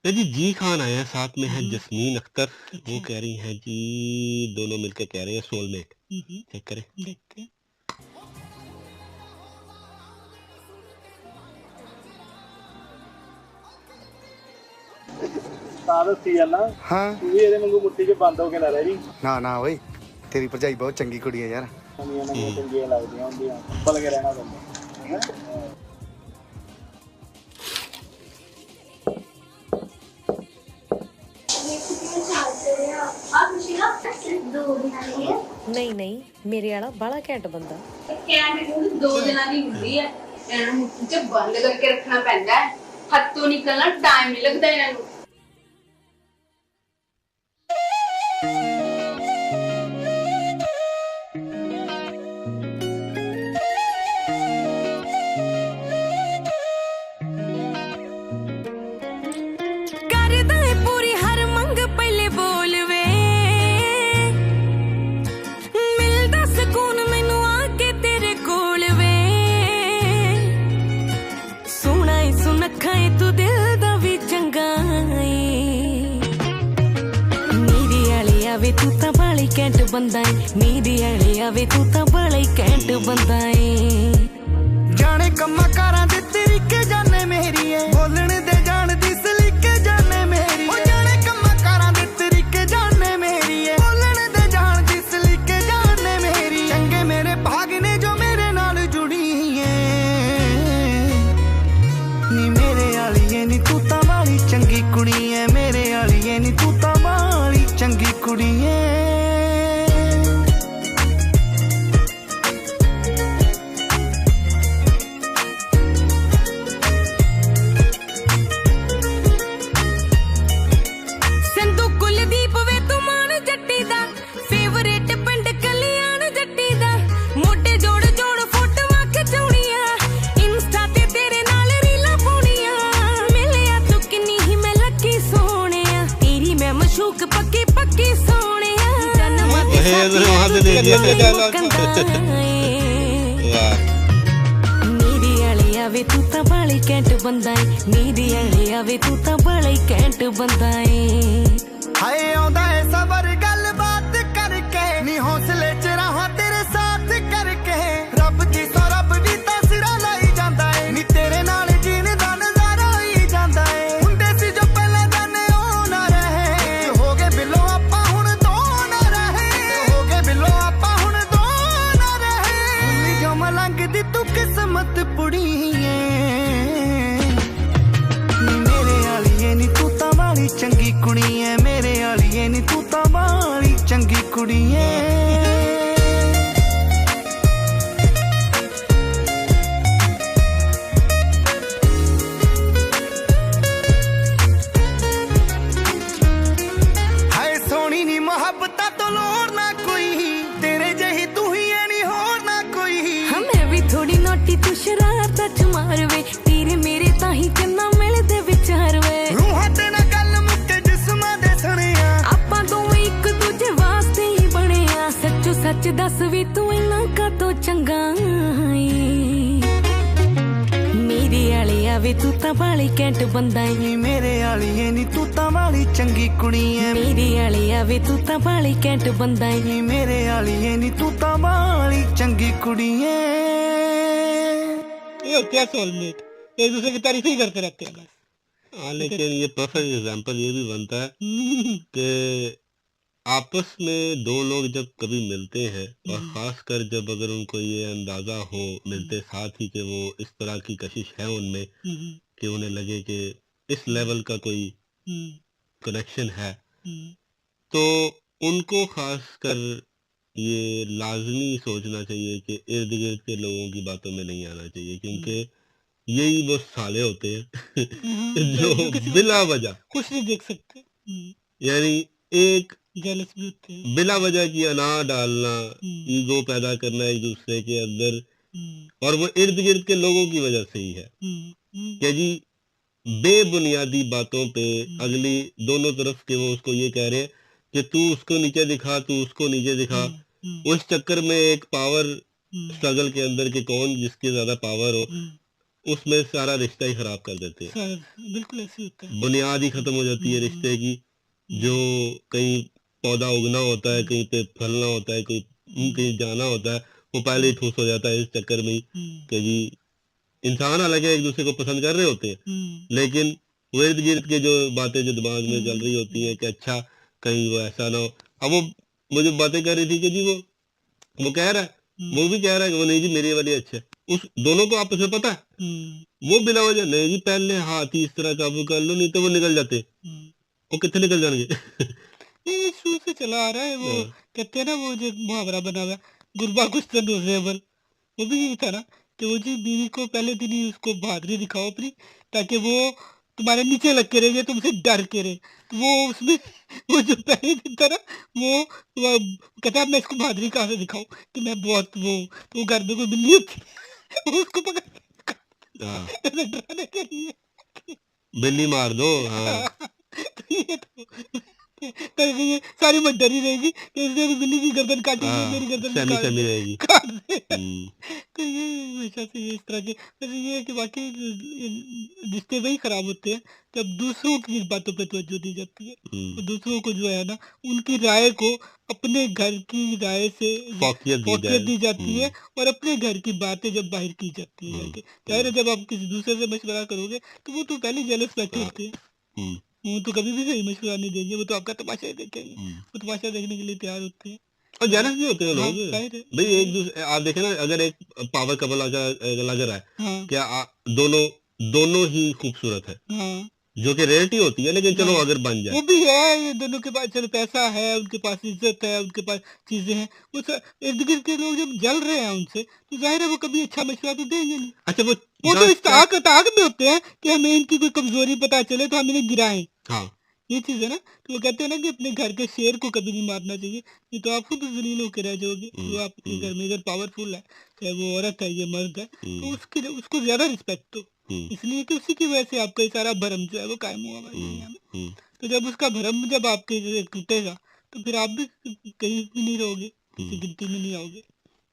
तो जी जी खान आया, साथ में है हम्म, जस्मीन अख्तर। वो अच्छा। कह रही हैं जी, दोनों मिलकर कह रहे हैं सोलमेट। चेक करें। देखते हैं। ਤਾਂ ਦੱਸੀ ਜਾਂਦਾ ਹਾਂ ਤੂੰ ਵੀ ਇਹਦੇ ਵਾਂਗੂ ਮੁੱਠੀ 'ਚ ਬੰਦ ਹੋ ਕੇ ਨਾ ਰਹਿ ਜੀ ਨਾ ਨਾ ਓਏ ਤੇਰੀ ਭਰਜਾਈ ਬਹੁਤ ਚੰਗੀ ਕੁੜੀ ਹੈ ਯਾਰ। ਨਵੀਆਂ ਨਵੀਆਂ ਚੰਗੀਆਂ ਲੱਗਦੀਆਂ ਹੁੰਦੀਆਂ ਸੰਭਲ ਕੇ ਰਹਿਣਾ ਪੈਂਦਾ ਹੈਂ। ਨਹੀਂ ਨਹੀਂ ਮੇਰੇ ਵਾਲਾ ਬੜਾ ਘੈਂਟ ਬੰਦਾ। ਕੈਂਟ 2 ਦਿਨਾਂ ਦੀ ਹੁੰਦੀ ਹੈ, ਇਹਨਾਂ ਨੂੰ ਮੁੱਠੀ 'ਚ ਬੰਦ ਕਰਕੇ ਰੱਖਣਾ ਪੈਂਦਾ ਹੈ। ਹੱਥੋਂ ਨਿਕਲਣਾ ਟਾਈਮ ਨਹੀਂ ਲੱਗਦਾ ਇਹਨਾਂ ਨੂੰ। ਕਰਦਾ ਏ ਪੂਰੀ ਹਰ ਮੰਗ ਪਹਿਲੇ ਬੋਲ ਵੇ, ਮਿਲਦਾ ਸਕੂਨ ਮੈਨੂੰ ਆ ਕੇ ਤੇਰੇ ਕੋਲ ਵੇ। ਸੋਹਣਾ ਏ ਸੁਨੱਖਾ ਏ ਤੂੰ ਦਿਲ ਦਾ ਵੀ ਚੰਗਾ ਏ। ਮੇਰੇ ਵਾਲੇ ਆਵੇ ਤੂੰ ਤਾਂ ਬਾਲੀ ਕੈਂਟ ਬੰਦਾ ਏ, ਮੇਰੇ ਵਾਲੇ ਆਵੇ ਤੂੰ ਤਾਂ ਬਾਲੀ ਕੈਂਟ ਬੰਦਾ ਏ। ਜਾਣੇ ਕੰਮਾਂ ਕਾਰਾਂ ਦੇ ਤਰੀਕੇ ਜਾਣੇ ਮੇਰੀ ਏ, ਬੋਲਣ ਦੇ ਜਾਣਦੀ ਸਲੀਕੇ ਜਾਣੇ ਮੇਰੀ ਏ। ਜਾਣੇ ਕੰਮਾਂ ਕਾਰਾਂ ਦੇ ਤਰੀਕੇ ਜਾਣੇ ਮੇਰੀ ਏ, ਬੋਲਣ ਦੇ ਜਾਣਦੀ ਸਲੀਕੇ ਜਾਣੇ ਮੇਰੀ। ਚੰਗੇ ਮੇਰੇ ਭਾਗ ਨੇ ਜੋ ਮੇਰੇ ਨਾਲ ਜੁੜੀ ਏ, ਨੀ ਮੇਰੇ ਵਾਲੀਏ ਨੀ ਤੂੰ ਤਾਂ ਵਾਲੀ ਚੰਗੀ ਕੁੜੀ ਏ, ਮੇਰੇ ਵਾਲੀਏ ਨੀ ਤੂੰ ਤਾਂ ਵਾਲੀ ਚੰਗੀ ਕੁੜੀ ਏ। ਸੰਧੂ ਕੁਲਦੀਪ ਵੇ ਤੂੰ ਮਾਨ ਜੱਟੀ ਦਾ, ਫੇਵਰੇਟ ਪਿੰਡ ਕਲਿਆਣ ਜੱਟੀ ਦਾ। ਮੋਢੇ ਜੋੜ ਜੋੜ ਫੋਟੋਆਂ ਖਿਚਾਉਣੀਆਂ, ਇੰਸਟਾ ਤੇ ਤੇਰੇ ਨਾਲ ਰੀਲਾਂ ਪਾਉਣੀਆਂ। ਮਿਲਿਆ ਤੂੰ ਕਿੰਨੀ ਹੀ ਮੈਂ ਲੱਕੀ ਸੋਹਣਿਆ, ਤੇਰੀ ਮੈਂ ਮਸ਼ੂਕ ਪੱਕੀ ਪੱਕੀ ਸੋਹਣਿਆ। ਜਨਮਾਂ ਦੇ ਇਹ ਵਹਾਂ ਤੇ ਦੇਖ ਲਿਆ ਵਾਹ। ਮੇਰੇ ਵਾਲੇ ਆਵੇ ਤੂੰ ਤਾਂ ਬਾਲੀ ਕੈਂਟ ਬੰਦਾ ਏ, ਮੇਰੇ ਵਾਲੇ ਆਵੇ ਤੂੰ ਤਾਂ ਬਾਲੀ ਕੈਂਟ ਬੰਦਾ ਏ। ਹਾਏ ਆਉਂਦਾ ਏ ਸਬਰ ਗੱਲਬਾਤ ਕਰਕੇ, ਨੀ ਹੌਸਲੇ ਚ ਰਹਾਂ ਤੇਰੇ ਸਾਥ ਕਰਕੇ। ਰੱਬ ਦੀ ਸੋ ਰੱਬ ਵੀ ਤਾਂ ਸਿਰਾ ਲਾਈ ਜਾਂਦਾ ਏ, ਨੀ ਤੇਰੇ ਨਾਲ ਜੀਣ ਦਾ ਨਜ਼ਾਰਾ ਹੀ ਜਾਂਦਾ ਏ। ਹੁੰਦੇ ਸੀ ਜੋ ਪਹਿਲਾਂ ਜਾਣੇ ਉਹ ਨਾ ਰਹੇ, ਹੋ ਗਏ ਬਿੱਲੋ ਆਪਾਂ ਹੁਣ ਦੋ ਨਾ ਰਹੇ। ਹੋ ਗਏ ਬਿੱਲੋ ਆਪਾਂ ਹੁਣ ਦੋ ਨਾ ਰਹੇ। ਹੁੰਦੀ ਜੋ ਮਲੰਗ ਦੀ ਤੂੰ ਕਿਸਮਤ ਪੁੜੀ ਏ, ਨੀ ਮੇਰੇ ਵਾਲੀਏ ਨੀ ਤੂੰ ਤਾਂ ਵਾਲੀ ਚੰਗੀ ਕੁੜੀ ਏ, ਮੇਰੇ ਵਾਲੀਏ ਨੀ ਤੂੰ ਤਾਂ ਵਾਲੀ ਚੰਗੀ ਕੁੜੀ ਏ। ਹਾਏ ਸੋਹਣੀ ਨੀ ਮੁਹੱਬਤਾਂ ਤੋਂ ਲੋੜ ਨਾ ਕੋਈ, ਤੇਰੇ ਜਿਹੀ ਤੂੰ ਹੀ ਐ ਨੀ ਹੋਰ ਨਾ ਕੋਈ। ਹਾਂ ਮੈਂ ਵੀ ਥੋੜੀ ਨੋਟੀ ਤੂੰ ਸ਼ਰਾਰਤਾਂ ਚ ਮਾਰ ਵੇ, ਤੇਰੇ ਮੇਰੇ ਤਾਂ ਹੀ ਚੰਨਾ ਮਿਲਦੇ ਵਿਚਾਰ ਵੇ। ਰੂਹਾਂ ਤੇ ਨਾ ਗੱਲ ਮੁੱਕੇ ਜਿਸਮਾਂ ਦੇ ਸਣਿਆ, ਆਪਾਂ ਦੋਵੇਂ ਇੱਕ ਦੂਜੇ ਵਾਸਤੇ ਹੀ ਬਣੇ ਆ। ਸੱਚੋ ਸੱਚ ਦੱਸ ਵੀ ਤੂੰ ਇੰਨਾ ਕਾਤੋਂ ਚੰਗਾ ਏ। ਮੇਰੇ ਵਾਲੇ ਆਵੇ ਤੂੰ ਤਾਂ ਬਾਲੀ ਕੈਂਟ ਬੰਦਾ ਏ, ਨੀ ਮੇਰੇ ਵਾਲੀਏ ਨੀ ਤੂੰ ਤਾਂ ਵਾਲੀ ਚੰਗੀ ਕੁੜੀ ਏ। ਮੇਰੇ ਵਾਲੇ ਆਵੇ ਤੂੰ ਤਾਂ ਬਾਲੀ ਕੈਂਟ ਬੰਦਾ ਏ। ਨੀ ਮੇਰੇ ਵਾਲੀਏ ਨੀ ਤੂੰ ਤਾਂ ਵਾਲੀ ਚੰਗੀ कुड़ी है। ये होते हैं सोलमेट, एक दूसरे की तारीफ ही करते रहते हैं बस। हाँ, लेकिन ये परफेक्ट एग्जांपल ये भी बनता है कि आपस में दो लोग जब कभी मिलते हैं और खासकर जब अगर उनको ये अंदाजा हो मिलते साथ ही कि वो इस तरह की कशिश है उनमें कि उन्हें लगे कि इस लेवल का कोई कनेक्शन है, तो उनको खासकर ये लाजमी सोचना चाहिए कि इर्द गिर्द के लोगों की बातों में नहीं आना चाहिए, क्योंकि यही वो साले होते हैं जो बिला वजह कुछ नहीं देख सकते, यानी एक जेलस भी होते हैं। बिला वजह की अना डालना, ईगो पैदा करना एक दूसरे के अंदर, और वो इर्द गिर्द के लोगों की वजह से ही है कि जी बेबुनियादी बातों पे अगली दोनों तरफ के वो उसको ये कह रहे हैं कि तू उसको नीचे दिखा, तू उसको नीचे दिखा। उस चक्कर में एक पावर स्ट्रगल के अंदर कि कौन जिसकी ज्यादा पावर हो, उसमें सारा रिश्ता ही खराब कर देते हैं। सर बिल्कुल ऐसे होता है। बुनियाद ही खत्म हो जाती है रिश्ते की। जो कहीं पौधा उगना होता है, कहीं पे फलना होता है, कहीं जाना होता है, वो पहले ही ठूस हो जाता है इस चक्कर में ही कि जी इंसान हालांकि एक दूसरे को पसंद कर रहे होते हैं, लेकिन वो इर्द गिर्द के जो बातें जो दिमाग में चल रही होती हैं कि अच्छा कहीं वो ऐसा ना हो। अब वो मुझे बातें कर रही थी कि जी वो कह रहा है, वो भी कह रहा है कि वो नहीं जी मेरी वाली अच्छा है। उस दोनों को आपस में पता है। वो बिना वजह नहीं जी पहले हाथ ही इस तरह काबू कर लो, नहीं तो वो निकल जाते। वो कितने निकल जाएंगे। ये शुरू से चला आ रहा है। वो कहते हैं ना, वो जो मुहावरा बना हुआ है, गुरबा कुछ तो नोजेबल, वो भी यही था ना कि वो जी बीवी को पहले दिन ही उसको बहादुरी दिखाओ अपनी, ताकि वो तुम्हारे नीचे लग के रहेगी, तुमसे डर के रहे। तो वो उसमें वो जो पहले दिन था ना, वो कहता है मैं इसको बहादुरी कहाँ से दिखाऊं कि मैं बहुत वो, तो घर में कोई बिल्ली होती है, वो उसको पकड़ डराने के लिए बिल्ली मार दो। हाँ तो ये सारी मत डरी रहेगी कि इसने भी बिल्ली की गर्दन काटेगी, मेरी गर्दन सेमी सेमी रहेगी। काट दे। तो ये हमेशा से इस तरह के, वैसे ये है कि वाकई रिश्ते वही खराब होते हैं जब दूसरों की बातों पे तवज्जो दी जाती है। तो दूसरों को जो है ना, उनकी राय को अपने घर की राय से फौकियत दी जाती है, और अपने घर की बातें जब बाहर की जाती है जाहिर है जब आप किसी दूसरे से मशवरा करोगे तो वो तो पहले जेलस बैठे होते हैं। वो तो कभी भी सही मशवरा नहीं देंगे, वो तो आपका तमाशा ही देखेंगे। वो तमाशा देखने के लिए तैयार होते हैं और जेलस भी होते हैं लोग। जाहिर है। भाई एक दूसरे आप देखें ना, अगर एक पावर कपल लग रहा है, क्या दोनों ही खूबसूरत है, जो कि रेयरिटी होती है, लेकिन चलो अगर बन जाए वो भी है, ये दोनों के पास चलो पैसा है, उनके पास इज्जत है, उनके पास चीजें हैं, वो इर्द गिर्द के लोग जब जल रहे हैं उनसे, तो जाहिर है वो कभी अच्छा मशवरा तो देंगे नहीं। अच्छा वो तो इस ताक में होते हैं कि हमें इनकी कोई कमजोरी पता चले तो हम इन्हें गिराएं। हाँ ये चीज है ना। तो वो कहते हैं ना कि अपने घर के शेर को कभी नहीं मारना चाहिए, नहीं तो आप खुद जलील होकर रह जाओगे। तो आपके घर में अगर पावरफुल है, चाहे वो औरत है या मर्द है, तो उसको ज्यादा रिस्पेक्ट दो, इसलिए कि उसी की वजह से आपका ये सारा भरम जो है वो कायम हुआ है दुनिया में। तो जब उसका भरम जब आपके टूटेगा तो फिर आप भी कहीं भी नहीं रहोगे, किसी गिनती में नहीं आओगे।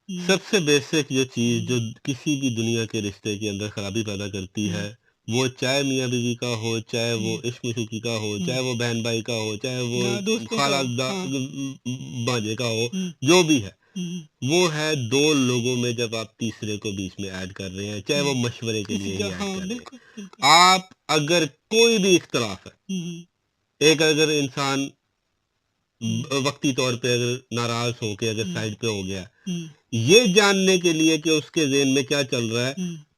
सबसे बेसिक जो चीज जो किसी भी दुनिया के रिश्ते के अंदर खराबी पैदा करती है, वो चाहे मियाँ बीवी का हो, चाहे वो इश्क मिशुकी का हो, चाहे वो बहन भाई का हो, चाहे वो खाला भांजे का हो, जो भी है, वो है दो लोगों में जब आप तीसरे को बीच में ऐड कर रहे हैं, चाहे वो मशवरे के लिए ही ऐड कर रहे हैं। आप अगर कोई भी इख्तलाफ है, एक अगर इंसान वक्ती तौर पे अगर नाराज होके अगर साइड पे हो गया, ये जानने के लिए कि उसके ज़हन में क्या चल रहा है,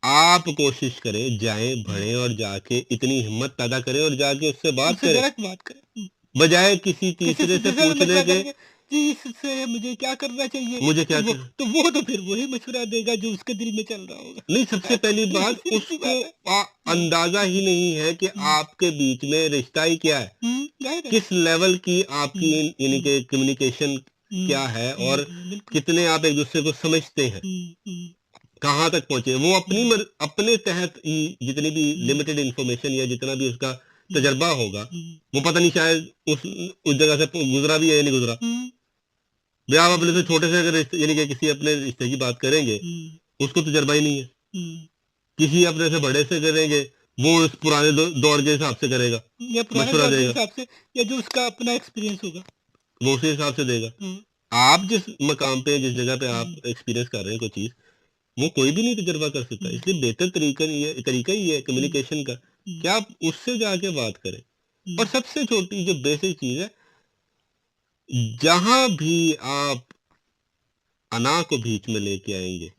आप कोशिश करें, जाएं बढ़ें और जाके इतनी हिम्मत पैदा करें और जाके उससे बात करें, बजाय किसी तीसरे से पूछने के जी इससे मुझे क्या करना चाहिए, मुझे क्या तो वो तो फिर वही मशवरा देगा जो उसके दिल में चल रहा होगा। नहीं, सबसे पहली बात उसको अंदाजा ही नहीं है कि आपके बीच में रिश्ता ही क्या है, किस लेवल की आपकी यानी कि कम्युनिकेशन क्या है और कितने आप एक दूसरे को समझते हैं, कहाँ तक पहुंचे। वो अपने तहत ही जितनी भी लिमिटेड इंफॉर्मेशन या जितना भी उसका तजर्बा होगा, वो पता नहीं शायद उस जगह से गुजरा भी है या नहीं गुजरा। भाई आप अपने से छोटे से अगर यानी कि किसी अपने रिश्ते की बात करेंगे, उसको तजर्बा ही नहीं है। किसी अपने से बड़े से करेंगे, वो उस पुराने दौर के हिसाब से करेगा या पुराने दौर के हिसाब से, या जो उसका अपना एक्सपीरियंस होगा वो उसी हिसाब से देगा। आप जिस मकाम पे जिस जगह पे आप एक्सपीरियंस कर रहे हैं कोई चीज, वो कोई भी नहीं तजर्बा कर सकता। इसलिए बेहतर तरीका ही है कम्युनिकेशन का कि आप उससे जाके बात करें। और सबसे छोटी जो बेसिक चीज है, जहां भी आप अना को बीच में लेके आएंगे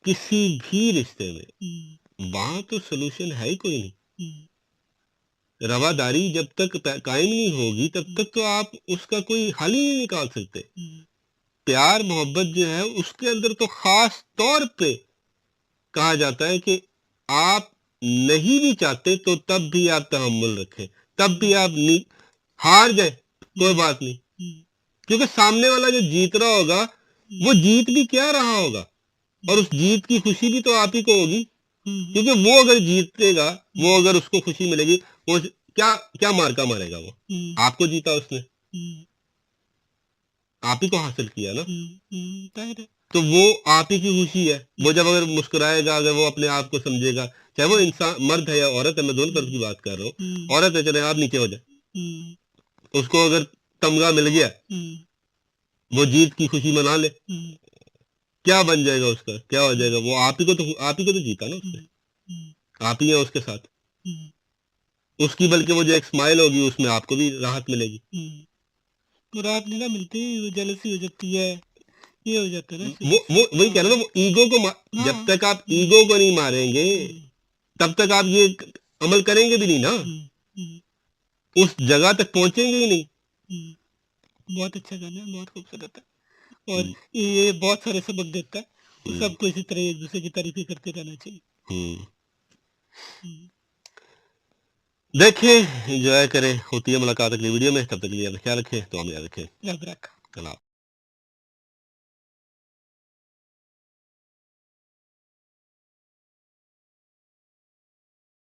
किसी भी रिश्ते में, वहां तो सोल्यूशन है ही कोई नहीं। रवादारी जब तक कायम नहीं होगी तब तक तो आप उसका कोई हल ही नहीं निकाल सकते। प्यार मोहब्बत जो है उसके अंदर तो खास तौर पे कहा जाता है कि आप नहीं भी चाहते तो तब भी आप तहम्मुल रखें, तब भी आप हार जाए कोई बात नहीं, क्योंकि सामने वाला जो जीत रहा होगा वो जीत भी क्या रहा होगा, और उस जीत की खुशी भी तो आप ही को होगी। क्योंकि वो अगर जीतेगा, वो अगर उसको खुशी मिलेगी, वो क्या मार्का मारेगा, वो आपको जीता, उसने आप ही को हासिल किया ना। तो वो आप ही की खुशी है। वो जब अगर मुस्कुराएगा, अगर वो अपने आप को समझेगा, चाहे वो इंसान मर्द है या औरत है, मैं दोनों तरफ की बात कर रहा हूँ। औरत है, चले आप नीचे हो जाए, उसको अगर तमगा मिल गया, वो जीत की खुशी मना ले, क्या बन जाएगा उसका, क्या हो जाएगा? वो आप ही को तो जीता ना उसने, आप ही है उसके साथ उसकी, बल्कि वो जो एक स्माइल होगी उसमें आपको भी राहत मिलेगी। तो राहत नहीं ना मिलती, वो जेलसी हो जाती है, ये हो जाता है ना। वो वही कह रहा था, वो ईगो को जब तक आप ईगो को नहीं मारेंगे तब तक आप ये अमल करेंगे भी नहीं ना, उस जगह तक पहुंचेंगे ही नहीं। बहुत अच्छा गाना है, बहुत खूबसूरत है, और ये बहुत सारे सबक देता है। तो सबको इसी तरह एक दूसरे की तारीफें करते रहना चाहिए। देखें, एंजॉय करें। होती है मुलाकात अगली वीडियो में, तब तक के लिए ख्याल रखें, तो हम याद रखें। याद रखा। कल